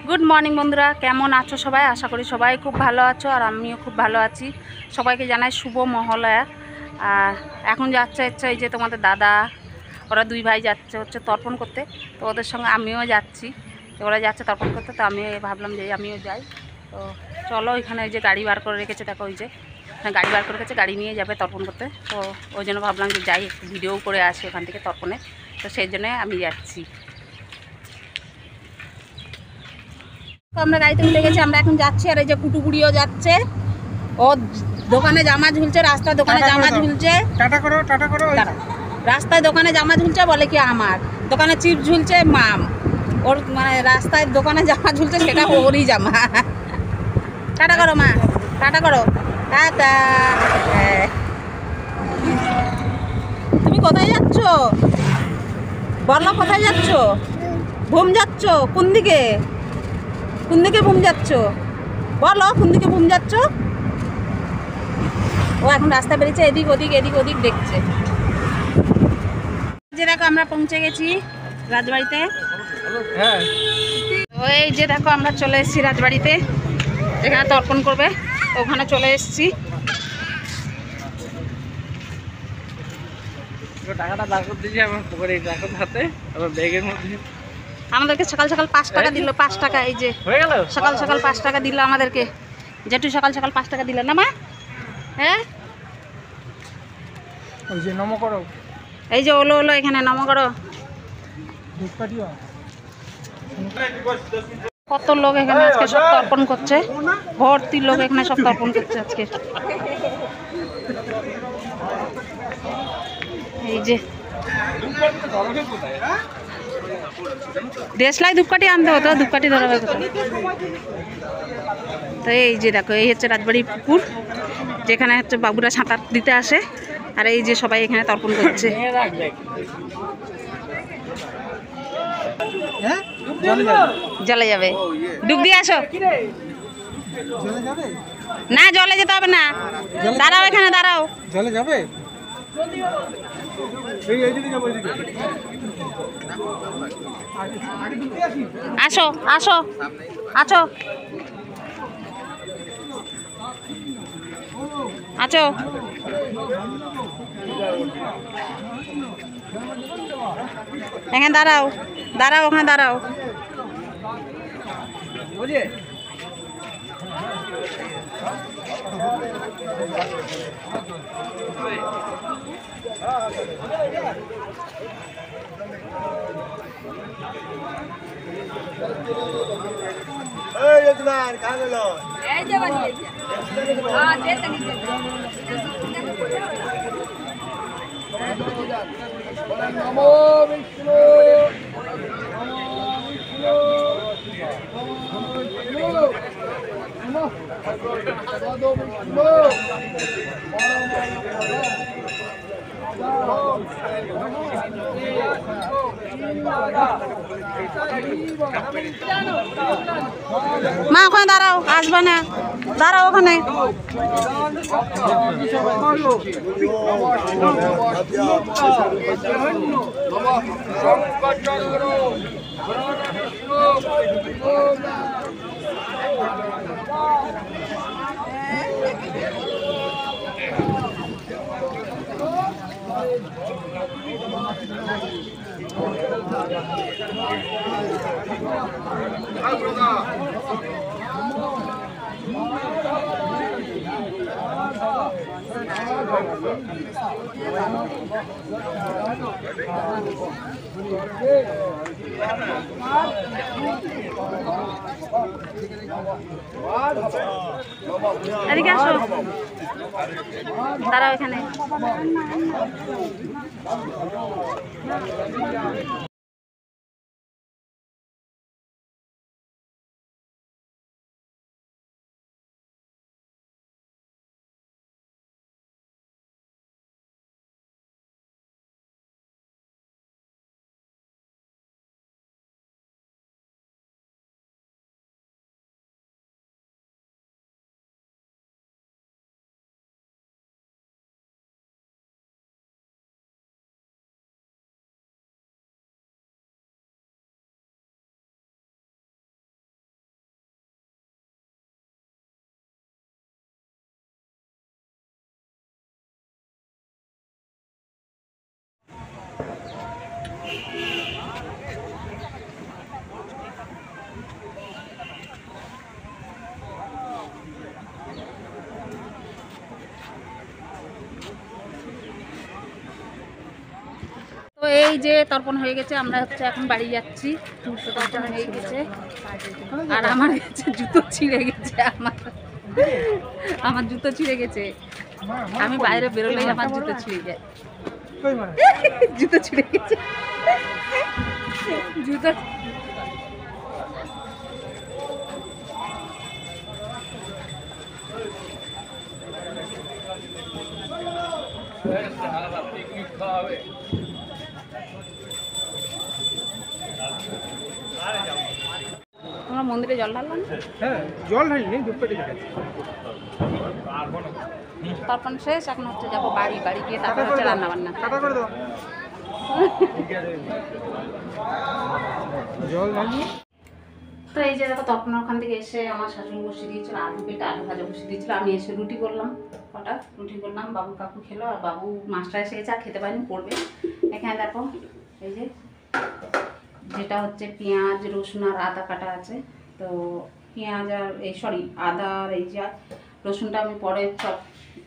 Good morning বন্ধুরা, কেমন আছো সবাই? আশা করি সবাই খুব ভালো আছো, আর আমিও খুব ভালো আছি। সবাইকে জানাই শুভ মহালয়া। আর এখন যাচ্ছে এই যে তোমাদের দাদা, ওরা দুই ভাই যাচ্ছে হচ্ছে তর্পণ করতে। তো ওদের সঙ্গে আমিও যাচ্ছি। তো ওরা যাচ্ছে তর্পণ করতে, তো আমিও ভাবলাম যে আমিও যাই। তো চলো, এখানে ওই যে গাড়ি বার করে রেখেছে, দেখো ওই যে গাড়ি বার করে রেখেছে, গাড়ি নিয়ে যাবে তর্পণ করতে। তো ওই জন্য ভাবলাম যে যাই, একটু ভিডিও করে আসি ওখান থেকে তর্পণে। তো সেই জন্যে আমি যাচ্ছি। তো আমরা গাড়িতে উঠে গেছি, আমরা এখন যাচ্ছি। আর এই যে কুটুকুড়িও যাচ্ছে, ও দোকানে জামা ঝুলছে, রাস্তায় দোকানে জামা ঝুলছে। টাটা করো, টাটা করো। রাস্তায় দোকানে জামা ঝুলছে, বলে কি আমার দোকানে চিপস ঝুলছে মাম, ওর মানে রাস্তায় দোকানে জামা ঝুলছে, সেটা ওরই জামা। টাটা করো মা, টাটা করো, টাটা। তুমি কোথায় যাচ্ছ বলো? কোথায় যাচ্ছ? ঘুম যাচ্ছ? কোন দিকে কোন দিকে ঘুম যাচ্ছ বলো? কোন দিকে ঘুম যাচ্ছ? ও এখন রাস্তা বেরিয়েছে, এদিক ওদিক এদিক ওদিক দেখছে। যে দেখো আমরা পৌঁছে গেছি রাজবাড়িতে। ওই যে দেখো আমরা চলে এসেছি রাজবাড়িতে, যেখানে তর্পণ করবে। ওখানে চলে এসেছি। টাকাটা বার করে দিয়েছি আমার পকেটে, টাকার হাতে আমার ব্যাগের মধ্যে। আমাদেরকে সকাল সকাল 5 টাকা দিল, 5 টাকা। এই যে হয়ে গেল, সকাল সকাল 5 টাকা দিল আমাদেরকে। যেটু সকাল সকাল 5 টাকা দিল না মা? হ্যাঁ, ওই যে নম করো, এই যে ওলো ওলো, এখানে নম করো। কত লোক এখানে আজকে সব তর্পণ করছে, ভর্তি লোক এখানে সব তর্পণ করছে আজকে। এই যে দেশলাই ধূপকাঠি আনতে হতো, ধূপকাঠি ধরাবে কোথায়? তো এই যে দেখো, এই হচ্ছে রাজবাড়ি পুকুর, যেখানে হচ্ছে বাবুরা সাঁতার দিতে আসে। আর এই যে সবাই এখানে তর্পণ করছে। জলে যাবে, ডুব দিয়ে আসো। না, জলে যেতে হবে না, দাঁড়াও এখানে, দাঁড়াও। জলে যাবে? আসো আসো আছো আছো। এখানে দাঁড়াও, দাঁড়াও, ওখানে দাঁড়াও। মা ওখানে দাঁড়াও, আসবে না, দাঁড়াও ওখানে। এদিকে আসো, দাঁড়াও এখানে। তো এই যে তর্পণ হয়ে গেছে, আমরা হচ্ছে এখন বাড়ি যাচ্ছি। তো তর্পণ হয়ে গেছে আর আমার জুতো ছিঁড়ে গেছে, আমার জুতো ছিঁড়ে গেছে। আমি বাইরে বেরোলেই আমার জুতো ছিঁড়ে যায়। জুতো ছিঁড়ে গেছে, জুতো তোমরা মন্দিরে জল ঢাললাম? হ্যাঁ, জল ঢালিনি, দুপেটে ঢালেছি। তর্পণ শেষ, এখন হচ্ছে যাবো বাড়ি। বাড়ি গিয়ে তারপর হচ্ছে রান্না বান্না। কাটা করে দাও। জল ঢালি। তো এই যে দেখো, তখন ওখান থেকে এসে আমার শাশুড়ি বসিয়ে দিয়েছিল আলু কেটে, আলু ভাজা বসিয়ে দিয়েছিল। আমি এসে রুটি করলাম, কটা রুটি করলাম। বাবু কাকু খেলো, আর বাবু মাছটা এসে গেছে, আর খেতে পারিনি, পড়বে। এখানে দেখো এই যে যেটা হচ্ছে পেঁয়াজ রসুন আর আদা কাটা আছে। তো পেঁয়াজ আর আদা আর এই যে রসুনটা আমি পরে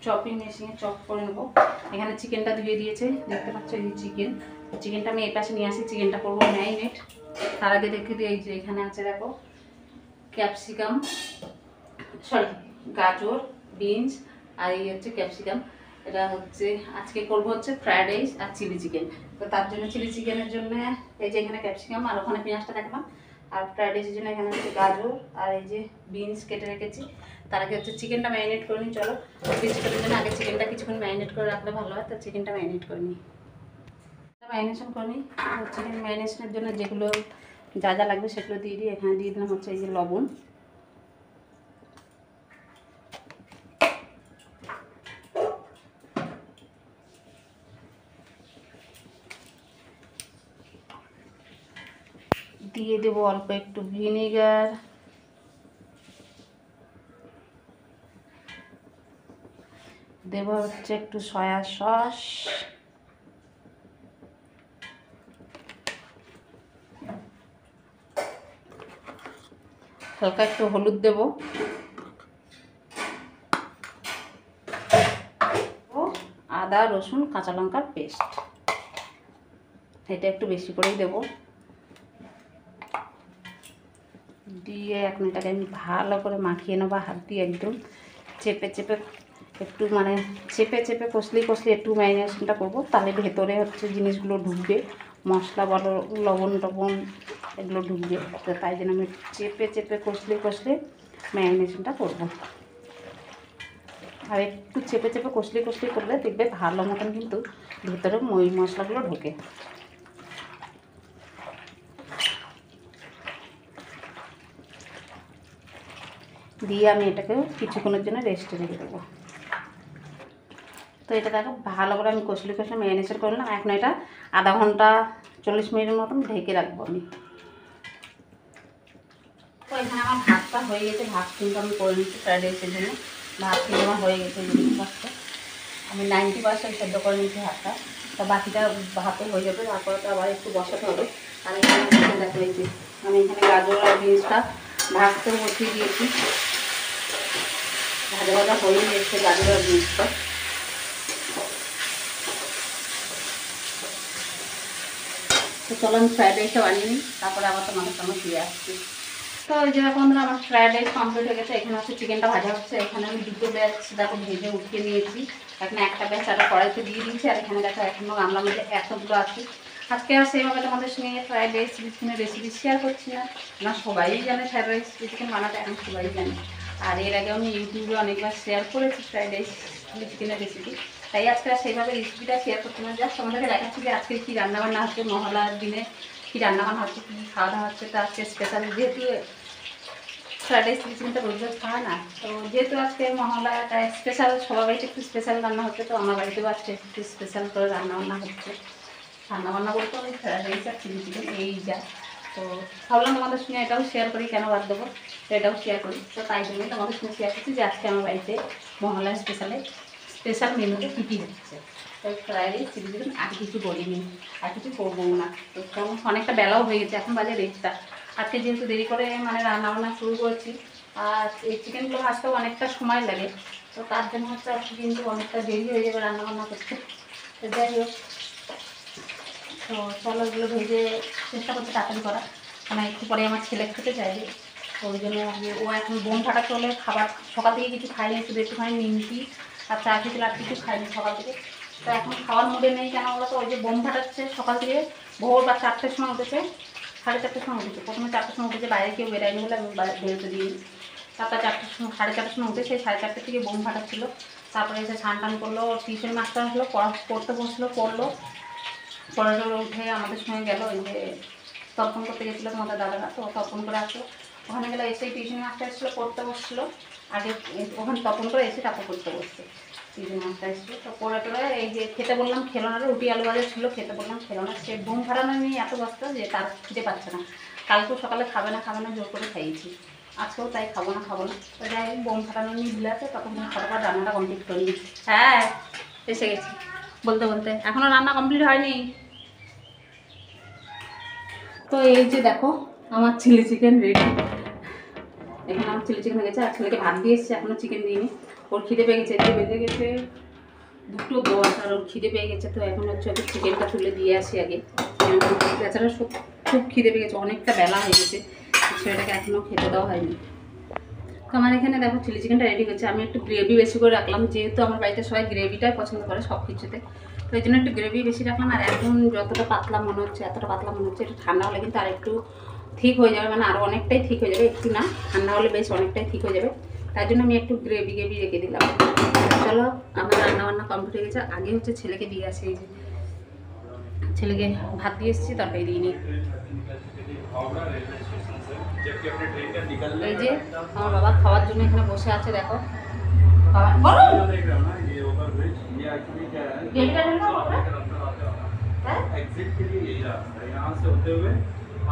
চপিং মেশিনে চপ করে নেবো। এখানে চিকেনটা ধুয়ে দিয়েছে, দেখতে পাচ্ছ এই চিকেনটা আমি এই পাশে নিয়ে আসি। চিকেনটা করবো ম্যারিনেট। তার আগে দেখে দিই, এই যে এখানে আছে দেখো ক্যাপসিকাম, গাজর, বিনস আর এই হচ্ছে ক্যাপসিকাম। এটা হচ্ছে আজকে করবো হচ্ছে ফ্রায়েড রাইস আর চিলি চিকেন। তো তার জন্য চিলি চিকেনের জন্য এই যে এখানে ক্যাপসিকাম আর ওখানে পেঁয়াজটা দেখালাম। আর ফ্রায়েড রাইসের জন্য এখানে হচ্ছে গাজর আর এই যে বিনস কেটে রেখেছি। তার আগে হচ্ছে চিকেনটা ম্যারিনেট করে নিই। চলো, চিলি চিকেনের জন্য আগে চিকেনটা কিছুক্ষণ ম্যারিনেট করে রাখলে ভালো হয়। তো চিকেনটা ম্যারিনেট করে নিই, ম্যারিনেশন করে নিই। চিকেন ম্যারিনেশনের জন্য যেগুলো যা যা লাগবে সেগুলো দিয়ে দিই। এখানে দিয়ে দিলাম হচ্ছে এই যে লবণ, দিয়ে দেবো অল্প একটু ভিনেগার, দেবো হচ্ছে একটু সয়া সস, হালকা একটু হলুদ দেবো, আদা রসুন কাঁচা লঙ্কার পেস্ট, এটা একটু বেশি করেই দেবো। দিয়ে এখন এটাকে আমি ভালো করে মাখিয়ে নেবো হাত দিয়ে, একদম চেপে চেপে একটু মানে চেপে কষলি একটু ম্যারিনেশনটা করবো। তাহলে ভেতরে হচ্ছে জিনিসগুলো ঢুকবে, মশলা বলো লবণ টবণ এগুলো ঢুকবে। তো তাই জন্য আমি চেপে কষলে ম্যারিনেশনটা করবো। আর একটু চেপে কষলি করলে দেখবে ভালো মতন কিন্তু ভেতরে মই মশলাগুলো ঢোকে। দিয়ে আমি এটাকে কিছুক্ষণের জন্য রেস্টে রেখে দেবো। তো এটা দেখো ভালো করে আমি কষলে ম্যারিনেশন করলাম। এখন এটা আধা ঘন্টা 40 মিনিটের মতন ঢেকে রাখবো আমি। তো এখানে আমার ভাতটা হয়ে গেছে, ভাত কিন্তু আমি করে নিচ্ছি ফ্রাইড রাইসের জন্য। ভাত কিন্তু আমার হয়ে গেছে, ভাতটা আমি 90% সেদ্ধ করে নিচ্ছি ভাতটা। তো বাকিটা ভাতে হয়ে যাবে, তারপরে তো আবার একটু বসাতে হবে। আর এখানে দেখো এই যে আমি এখানে গাজর আর বিনসটা ভাজতেও বসিয়ে দিয়েছি। ভাজা হয়ে গেছে গাজর আর বিনসটা। তো চলো আমি ফ্রাইড রাইসটা বানিয়ে নিই, তারপরে আবার তোমাদের সঙ্গে ফিরে আসছি। তো ওই যে বন্ধুরা আমার ফ্রাইড রাইস কমপ্লিট হয়ে গেছে। এখানে হচ্ছে চিকেনটা ভাজা হচ্ছে। এখানে আমি দুটো ব্যাচ দেখো ভেজে উঠিয়ে নিয়েছি। এখানে একটা ব্যাচ আরও কড়াইতে দিয়ে দিয়েছি। আর এখানে দেখো এখনও গামলার মধ্যে এতগুলো আছে। আজকে আর সেইভাবে তোমাদের সঙ্গে ফ্রাইড রাইস চিকেনের রেসিপি শেয়ার করছি না, সবাই জানে ফ্রাইড রাইস চিকেন বানাতে, এখন সবাই জানে। আর এর আগে আমি ইউটিউবে অনেকবার শেয়ার করেছি ফ্রাইড রাইস চিকেনের রেসিপি, তাই আজকে আর সেইভাবে রেসিপিটা শেয়ার করতে না। জাস্ট তোমাদেরকে দেখাচ্ছি যে আজকে কী রান্নাবান্না হচ্ছে, মহালয়ার দিনে কী রান্নাবান্না হচ্ছে, কী খাওয়া দাওয়া হচ্ছে। তো আজকে স্পেশাল যেহেতু ফ্রাইড রাইস চিকেনটা রোজ রোজ খাওয়া না, তো যেহেতু আজকে মহালয়াটা স্পেশাল, সবার বাড়িতে একটু স্পেশাল রান্না হচ্ছে। তো আমার বাড়িতেও আজকে একটু স্পেশাল করে রান্নাবান্না হচ্ছে। রান্নাবান্না বলতে আমি ফ্রাইড রাইস আর চিলি চিকেন এই যা। তো ভাবলাম তোমাদের সঙ্গে এটাও শেয়ার করি, কেন বাদ দেবো, তো এটাও শেয়ার করি। তো তাই জন্যই তোমাদের সঙ্গে শেয়ার করছি যে আজকে আমার বাড়িতে মহালয়া স্পেশাল মেনুতে কী কী হচ্ছে। তো ফ্রাইড রাইস চিলি চিকেন, আর কিছু বলিনি, আর কিছু করবো না। তো অনেকটা বেলাও হয়ে গেছে, এখন বাজে রেটটা। আজকে যেহেতু দেরি করে মানে রান্নাবান্না শুরু করেছি, আর এই চিকেনগুলো ভাজতেও অনেকটা সময় লাগে। তো তার জন্য হচ্ছে আজকে কিন্তু অনেকটা দেরি হয়ে যাবে রান্নাবান্না করতে। তো যাই হোক, তো চলো এগুলো ভেজে চেষ্টা করছি তাড়াতাড়ি করা, মানে একটু পরে আমার ছেলে খেতে চাইবে, তো ওই জন্য ও এখন বোম ফাটা চলে খাবার সকাল থেকে কিছু খাইনি, শুধু একটুখানি নিমকি আর চা খেয়েছিল, আর কিছু খাইনি সকাল থেকে। তো এখন খাওয়ার মুডে নেই কেন বলো তো, ওই যে বোম ফাটাচ্ছে সকাল থেকে ভোর বা 4টের সময় উঠেছে, 4:30টার সময় উঠেছে, প্রথমে 4টের সময় উঠেছে, বাইরে কেউ বেরায়নি বলে আমি বেরোতে দিইনি। তারপর 4টের সময় 4:30টার সময় উঠে সেই 4:30 থেকে বোম ফাটাচ্ছিলো। তারপরে এসে স্নান টান করলো, টিউশন মাস্টার আসলো, পড়তে বসলো, পড়লো, পড়ে উঠে আমাদের সঙ্গে গেল ওই যে তর্পণ করতে গেছিলো তোমাদের দাদারা, তো তর্পণ করে আসলো, ওখানে গেলে এসে টিউশন মাস্টার এসেছিলো, পড়তে বসছিলো, আগে ওখানে তর্পণ করে এসে তারপর পড়তে বসছে, টিউশন মাস্টার এসেছিলো। তো পড়ে টোড়ে এই যে খেতে বললাম খেলো না, রুটি আলু ভাজা ছিল, খেতে বললাম খেলো না, সে বোম ফাটানো নিয়ে এত ব্যস্ত যে তার খিদে পাচ্ছে না। কালকেও সকালে খাবে না জোর করে খাইয়েছি, আজকেও তাই খাবো না। তো যাই হোক বোম ফাটানো নিয়ে ভুলে আছে, তখন ফটাফট রান্নাটা কমপ্লিট করি। হ্যাঁ এসে গেছি বলতে বলতে, এখনও রান্না কমপ্লিট হয়নি। তো এই যে দেখো আমার চিলি চিকেন রেডি, এখানে আমার চিলি চিকেন হয়ে গেছে, আর ছেলেকে ভাত দিয়ে এসেছি, এখনও চিকেন দিইনি, ওর খিদে পেয়ে গেছে, এদিকে বেঁধে গেছে 2:10, আর ওর খিদে পেয়ে গেছে। তো এখন হচ্ছে ওকে চিকেনটা তুলে দিয়ে আসি আগে, এছাড়া খুব খিদে পেয়ে গেছে, অনেকটা বেলা হয়ে গেছে, ছেলেটাকে এখনও খেতে দেওয়া হয়নি। তো আমার এখানে দেখো চিলি চিকেনটা রেডি হচ্ছে, আমি একটু গ্রেভি বেশি করে রাখলাম, যেহেতু আমার বাড়িতে সবাই গ্রেভিটাই পছন্দ করে সব কিছুতে, তো এই জন্য একটু গ্রেভি বেশি রাখলাম। আর একদম যতটা পাতলা মনে হচ্ছে এতটা পাতলা মনে হচ্ছে, একটু ঠান্ডা হলে কিন্তু আর একটু ঠিক হয়ে যাবে, মানে আরও অনেকটাই ঠিক হয়ে যাবে, একটু না ঠান্ডা হলে বেশ অনেকটাই ঠিক হয়ে যাবে, তাই জন্য আমি একটু গ্রেভি রেখে দিলাম। চলো আমার রান্নাবান্না কমপ্লিট হয়ে গেছে, আগে হচ্ছে ছেলেকে দিয়ে আসি, এই যে ছেলেকে ভাত দিয়ে এসেছি, তরকারি দিইনি। এই যে আমার বাবা খাওয়ার জন্য এখানে বসে আছে, দেখো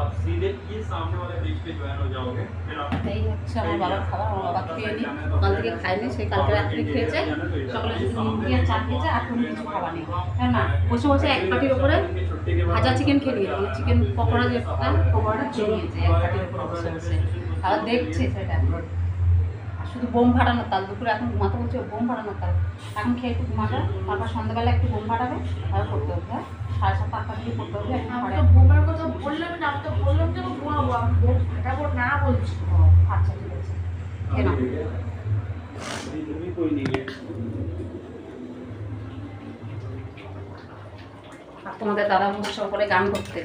आप सीधे ये सामने वाले ब्रिज पे ज्वाइन हो जाओगे, फिर आप এই হচ্ছে আমার বাবার খাবার, আমার বাবা খেয়ে নি, কাল থেকে খায়নি, সেই কালকে রাত্রে খেয়েছে, সকালে নিমকি আর চা খেয়েছে, আর কোনো কিছু খাওয়া নেই, তাই না বসে বসে এক পাটির ওপরে ভাজা চিকেন খেয়ে নিয়েছে, মানে চিকেন পকোড়া যেটা পকোড়াটা খেয়ে নিয়েছে এক পাটির ওপরে বসে বসে, আবার দেখছে সেটা, আর শুধু বোম ফাটানো তাল, দুপুরে এখন ঘুমাতে বলছে বোম ফাটানো তাল, এখন খেয়ে একটু ঘুমাবে, তারপর সন্ধ্যাবেলা একটু বোম ফাটাবে, তারপর করতে হবে, হ্যাঁ 7:30-8টা দিকে করতে হবে। বোমার কথা বললাম না, আমি তো বললাম যে ঘুমাবো, আমি বোম ফাটাবো না বলছি। আচ্ছা ঠিক আছে কেন कोई नहीं है। আর তোমাদের দাদা বসে করে গান করতে,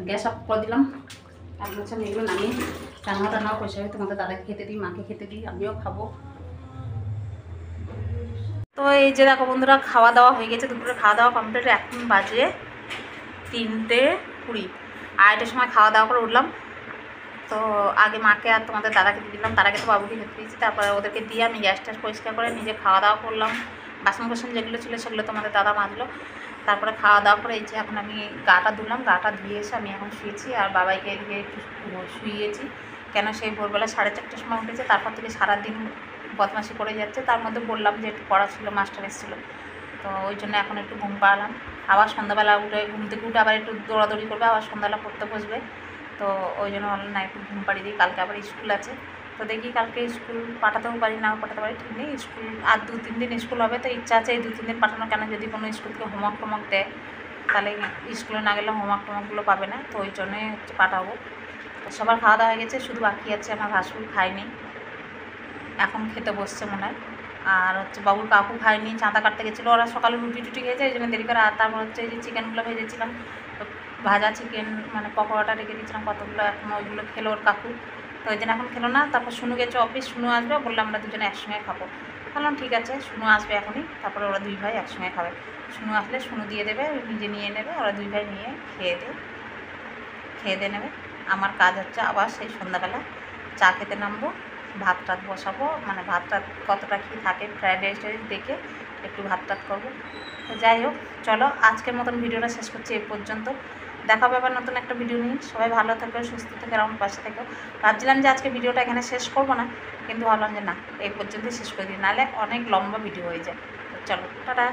গ্যাস অফ করে দিলাম, আর বলছি আমি এগুলো নামিয়ে রান্নাও পয়সা হয়, তোমাদের দাদাকে খেতে দিই, মাকে খেতে দিই, আমিও খাবো। তো এই যে দেখো বন্ধুরা খাওয়া দাওয়া হয়ে গেছে, দুপুরে খাওয়া দাওয়া কমপ্লিট, এখন বাজে 3:20, 2:30টার সময় খাওয়া দাওয়া করে উঠলাম। তো আগে মাকে আর তোমাদের দাদাকে দিয়ে দিলাম, তার আগে তো বাবুকে খেতে দিয়েছি, তারপরে ওদেরকে দিয়ে আমি গ্যাস ট্যাস পরিষ্কার করে নিজে খাওয়া দাওয়া করলাম, বাসন যেগুলো ছিল সেগুলো তোমাদের দাদা মাজলো, তারপরে খাওয়া দাওয়া করে এই যে এখন আমি গাটা ধুলাম, গাটা ধুয়ে এসে আমি এখন শুয়েছি, আর বাবাইকে এদিকে একটু শুইয়েছি, কেন সেই ভোরবেলা 4:30টার সময় উঠেছে, তারপর থেকে সারাদিন বদমাশি করে যাচ্ছে, তার মধ্যে বললাম যে একটু পড়া ছিল, মাস্টার এসেছিলো, তো ওই জন্য এখন একটু ঘুম পাড়ালাম, আবার সন্ধ্যাবেলা উঠে ঘুম থেকে উঠে আবার একটু দৌড়াদৌড়ি করবে, আবার সন্ধ্যাবেলা পড়তে বসবে, তো ওই জন্য ভাবলাম না একটু ঘুম পাড়িয়ে দিই, কালকে আবার স্কুল আছে, তো দেখি কালকে স্কুল পাঠাতেও পারি নাও পাঠাতে পারি, ঠিক নেই, স্কুল আর 2-3 দিন স্কুল হবে, তো ইচ্ছা আছে এই 2-3 দিন পাঠানো, কেন যদি কোনো স্কুল থেকে হোমওয়ার্ক দেয় তাহলে স্কুলে না গেলে হোমওয়ার্কগুলো পাবে না, তো ওই জন্যে হচ্ছে পাঠাবো। তো সবার খাওয়া দাওয়া হয়ে গেছে, শুধু বাকি আছে আমার ভাসুর খায়নি, এখন খেতে বসছে মনে হয়, আর হচ্ছে বাবুর কাকু খায়নি, চাঁদা কাটতে গেছিলো, ওরা সকালে রুটি খেয়েছে, এই জন্য দেরি করে, আর তারপর হচ্ছে এই যে চিকেনগুলো ভেজেছিলাম, ভাজা চিকেন মানে পকোড়াটা রেখে দিয়েছিলাম কতগুলো, এখন ওইগুলো খেলো ওর কাকু, তো ওই দিন এখন খেলো না, তারপর শুনু গেছে অফিস, শুনু আসবে, বললাম আমরা দুজনে একসঙ্গে খাবো, বললাম ঠিক আছে, শুনু আসবে এখনই, তারপরে ওরা 2 ভাই একসঙ্গে খাবে, শুনু আসলে শুনু দিয়ে দেবে, নিজে নিয়ে নেবে, ওরা 2 ভাই নিয়ে খেয়ে দিয়ে নেবে। আমার কাজ হচ্ছে আবার সেই সন্ধ্যাবেলা চা খেতে নামবো, ভাত টাত বসাবো, মানে ভাত টাত কতটা কী থাকে ফ্রাইড রাইস দেখে একটু ভাত টাত করবো। তো যাই হোক চলো আজকের মতন ভিডিওটা শেষ করছি এই পর্যন্ত, দেখা হবে আবার নতুন একটা ভিডিও নিয়ে, সবাই ভালো থেকো, সুস্থ থেকে, আমার পাশে থেকো। ভাবছিলাম যে আজকে ভিডিওটা এখানে শেষ করবো না, কিন্তু ভাবলাম যে না এই পর্যন্তই শেষ করে দিই, নাহলে অনেক লম্বা ভিডিও হয়ে যায়। তো চলো টাটা।